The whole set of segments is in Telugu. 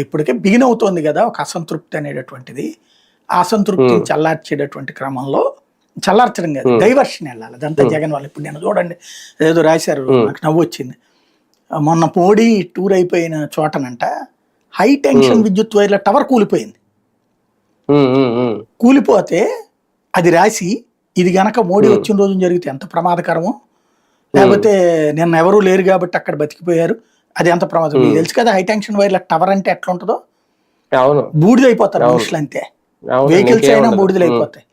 ఇప్పటికే బిగిన్ అవుతోంది కదా ఒక అసంతృప్తి అనేటటువంటిది. ఆ అసంతృప్తిని చల్లార్చేటటువంటి క్రమంలో చల్లార్చడం కాదు, డైవర్షన్ వెళ్ళాలి. అదంతా జగన్ వాళ్ళు. ఇప్పుడు నేను చూడండి ఏదో రాశారు, నాకు నవ్వు వచ్చింది. మొన్న మోడీ టూర్ అయిపోయిన చోటనంట హై టెన్షన్ విద్యుత్ వైర్ల టవర్ కూలిపోయింది. కూలిపోతే అది రాసి ఇది గనక మోడీ వచ్చిన రోజు జరిగితే ఎంత ప్రమాదకరమో, లేకపోతే నిన్న ఎవరూ లేరు కాబట్టి అక్కడ బతికిపోయారు, అది ఎంత ప్రమాదం. మీకు తెలుసు కదా హై టెన్షన్ వైర్ల టవర్ అంటే ఎట్లా ఉంటుందో. బూడిదైపోతారు మనుషులు అంతే, వెహికల్స్ అయినా బూడిదలైపోతాయి.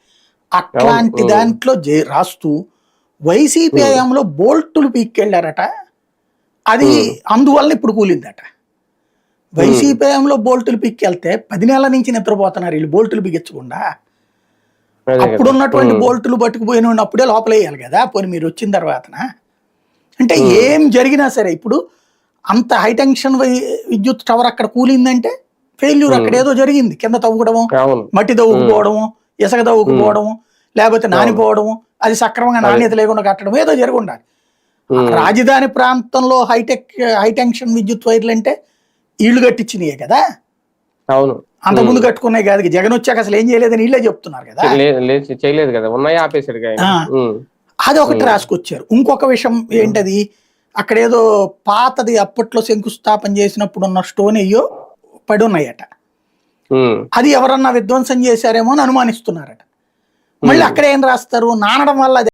అట్లాంటి దాంట్లో రాస్తూ వైసీపీ హయాంలో బోల్టులు పీక్కెళ్ళారట, అది అందువల్ల ఇప్పుడు కూలిందట. వైసీపీ హయాంలో బోల్టులు పీక్కెళ్తే 10 నెలల నుంచి నిద్రపోతున్నారు వీళ్ళు బోల్టులు బిగించకుండా. అప్పుడున్నటువంటి బోల్టులు పట్టుకుపోయిన అప్పుడే లోపలేయాలి కదా, పోనీ మీరు వచ్చిన తర్వాతన. అంటే ఏం జరిగినా సరే ఇప్పుడు అంత హైటెన్షన్ విద్యుత్ టవర్ అక్కడ కూలిందంటే ఫెయిల్యూర్, అక్కడ ఏదో జరిగింది. కింద తవ్వుకోవడము, మట్టి తవ్వుకుపోవడము, ఇసుక తవ్వుకుపోవడము, లేకపోతే నానిపోవడము, అది సక్రమంగా నాణ్యత లేకుండా కట్టడం ఏదో జరిగి ఉండాలి. రాజధాని ప్రాంతంలో హైటెన్షన్ విద్యుత్ వైర్లు అంటే ఇళ్ళు కట్టించినాయే కదా, అంతకుముందు కట్టుకున్నాయి కాదు. జగన్ వచ్చాక అసలు ఏం చేయలేదని వీళ్ళే చెప్తున్నారు కదా, చేయలేదు కదా, ఉన్నాయి ఆపేసాడు. అది ఒకటి రాసుకొచ్చారు. ఇంకొక విషయం ఏంటది, అక్కడ ఏదో పాతది అప్పట్లో శంకుస్థాపన చేసినప్పుడు ఉన్న స్టోన్ అయ్యో పడి ఉన్నాయట, అది ఎవరన్నా విధ్వంసం చేశారేమో అని అనుమానిస్తున్నారట. మళ్ళీ అక్కడ ఏం రాస్తారు, నానడం వల్ల